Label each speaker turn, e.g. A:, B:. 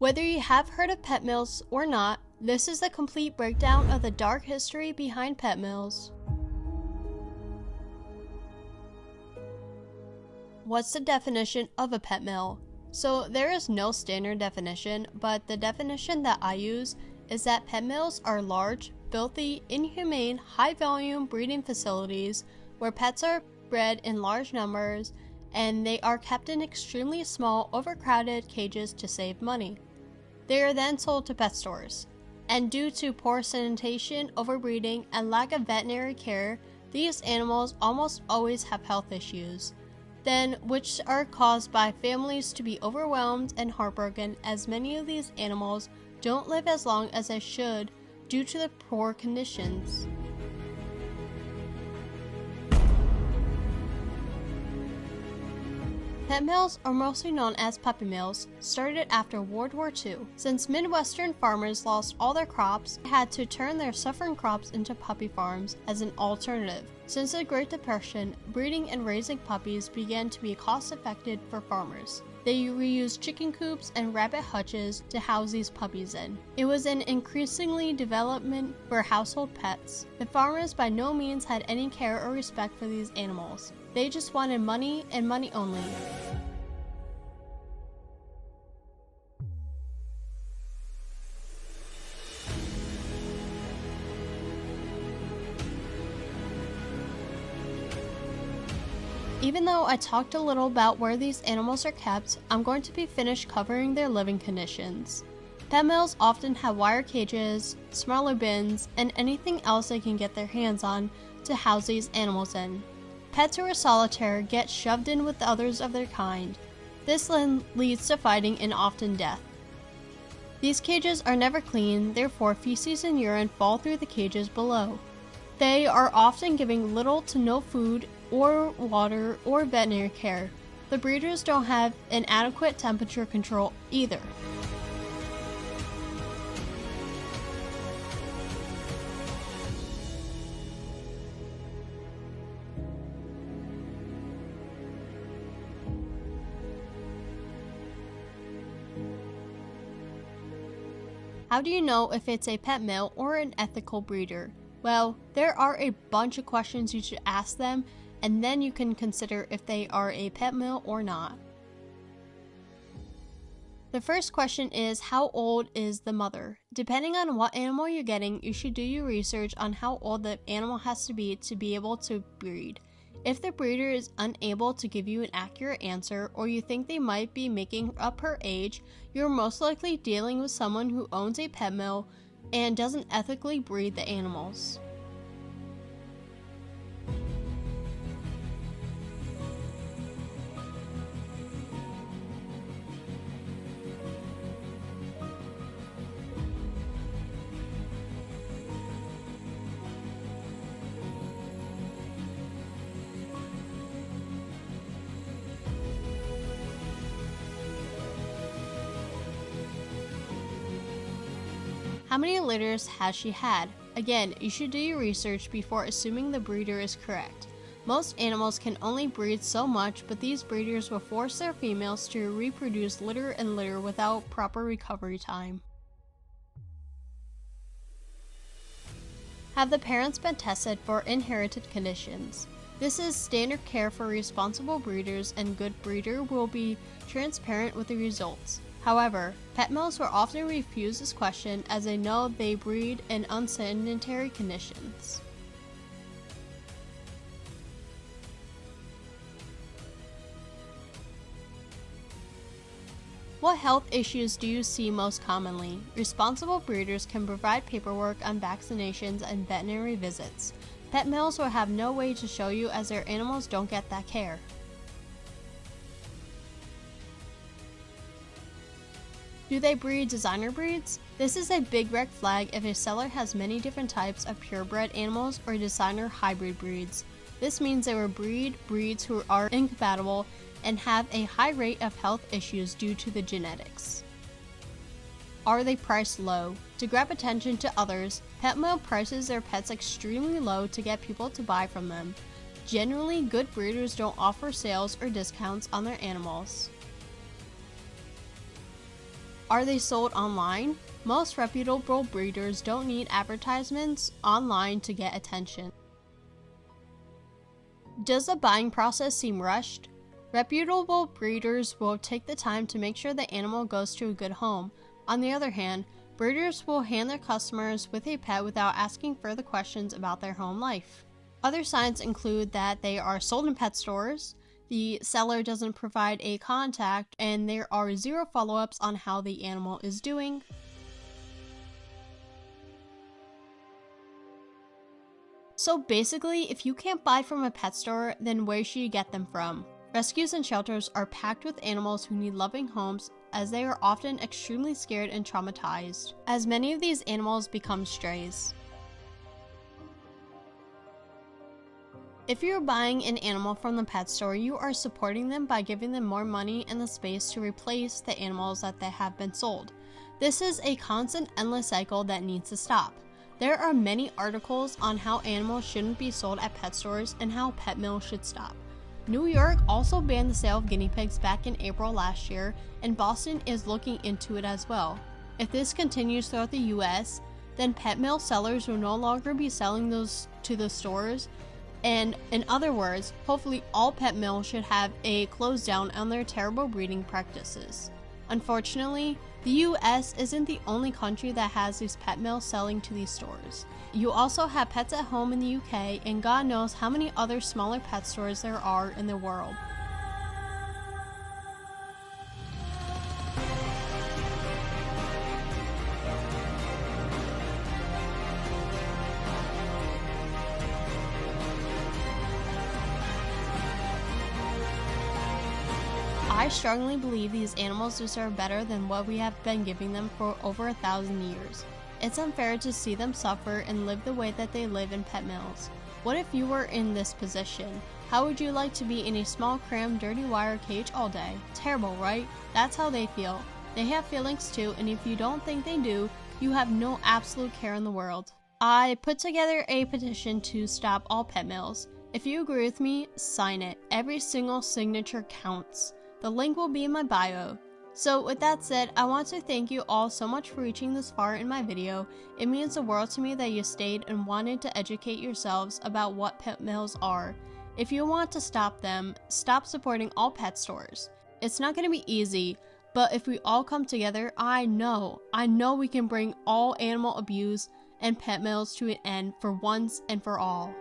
A: Whether you have heard of pet mills or not, this is the complete breakdown of the dark history behind pet mills. What's the definition of a pet mill? So there is no standard definition, but the definition that I use is that pet mills are large, filthy, inhumane, high-volume breeding facilities where pets are bred in large numbers and they are kept in extremely small, overcrowded cages to save money. They are then sold to pet stores. And due to poor sanitation, overbreeding, and lack of veterinary care, these animals almost always have health issues, which are caused by families to be overwhelmed and heartbroken, as many of these animals don't live as long as they should due to the poor conditions. Pet mills, or mostly known as puppy mills, started after World War II. Since Midwestern farmers lost all their crops, they had to turn their suffering crops into puppy farms as an alternative. Since the Great Depression, breeding and raising puppies began to be cost-effective for farmers. They reused chicken coops and rabbit hutches to house these puppies in. It was an increasingly development for household pets. The farmers by no means had any care or respect for these animals. They just wanted money and money only. Even though I talked a little about where these animals are kept, I'm going to be finished covering their living conditions. Pet mills often have wire cages, smaller bins, and anything else they can get their hands on to house these animals in. Pets who are solitary get shoved in with others of their kind. This then leads to fighting and often death. These cages are never clean, therefore feces and urine fall through the cages below. They are often given little to no food or water or veterinary care. The breeders don't have an adequate temperature control either. How do you know if it's a pet mill or an ethical breeder? Well, there are a bunch of questions you should ask them, and then you can consider if they are a pet mill or not. The first question is, how old is the mother? Depending on what animal you're getting, you should do your research on how old the animal has to be able to breed. If the breeder is unable to give you an accurate answer, or you think they might be making up her age, you're most likely dealing with someone who owns a pet mill and doesn't ethically breed the animals. How many litters has she had? Again, you should do your research before assuming the breeder is correct. Most animals can only breed so much, but these breeders will force their females to reproduce litter and litter without proper recovery time. Have the parents been tested for inherited conditions? This is standard care for responsible breeders, and good breeder will be transparent with the results. However, pet mills will often refuse this question as they know they breed in unsanitary conditions. What health issues do you see most commonly? Responsible breeders can provide paperwork on vaccinations and veterinary visits. Pet mills will have no way to show you as their animals don't get that care. Do they breed designer breeds? This is a big red flag if a seller has many different types of purebred animals or designer hybrid breeds. This means they will breed breeds who are incompatible and have a high rate of health issues due to the genetics. Are they priced low? To grab attention to others, pet mill prices their pets extremely low to get people to buy from them. Generally, good breeders don't offer sales or discounts on their animals. Are they sold online? Most reputable breeders don't need advertisements online to get attention. Does the buying process seem rushed? Reputable breeders will take the time to make sure the animal goes to a good home. On the other hand, breeders will hand their customers with a pet without asking further questions about their home life. Other signs include that they are sold in pet stores, the seller doesn't provide a contact, and there are zero follow-ups on how the animal is doing. So basically, if you can't buy from a pet store, then where should you get them from? Rescues and shelters are packed with animals who need loving homes, as they are often extremely scared and traumatized, as many of these animals become strays. If you're buying an animal from the pet store, you are supporting them by giving them more money and the space to replace the animals that they have been sold. This is a constant, endless cycle that needs to stop. There are many articles on how animals shouldn't be sold at pet stores and how pet mill should stop. New York also banned the sale of guinea pigs back in April last year, and Boston is looking into it as well. If this continues throughout the US, then pet mill sellers will no longer be selling those to the stores, and in other words, hopefully all pet mills should have a close down on their terrible breeding practices. Unfortunately, the US isn't the only country that has these pet mills selling to these stores. You also have Pets at Home in the UK, and God knows how many other smaller pet stores there are in the world. I strongly believe these animals deserve better than what we have been giving them for over 1,000 years. It's unfair to see them suffer and live the way that they live in pet mills. What if you were in this position? How would you like to be in a small, cramped, dirty wire cage all day? Terrible, right? That's how they feel. They have feelings too, and if you don't think they do, you have no absolute care in the world. I put together a petition to stop all pet mills. If you agree with me, sign it. Every single signature counts. The link will be in my bio. So with that said, I want to thank you all so much for reaching this far in my video. It means the world to me that you stayed and wanted to educate yourselves about what pet mills are. If you want to stop them, stop supporting all pet stores. It's not going to be easy, but if we all come together, I know we can bring all animal abuse and pet mills to an end for once and for all.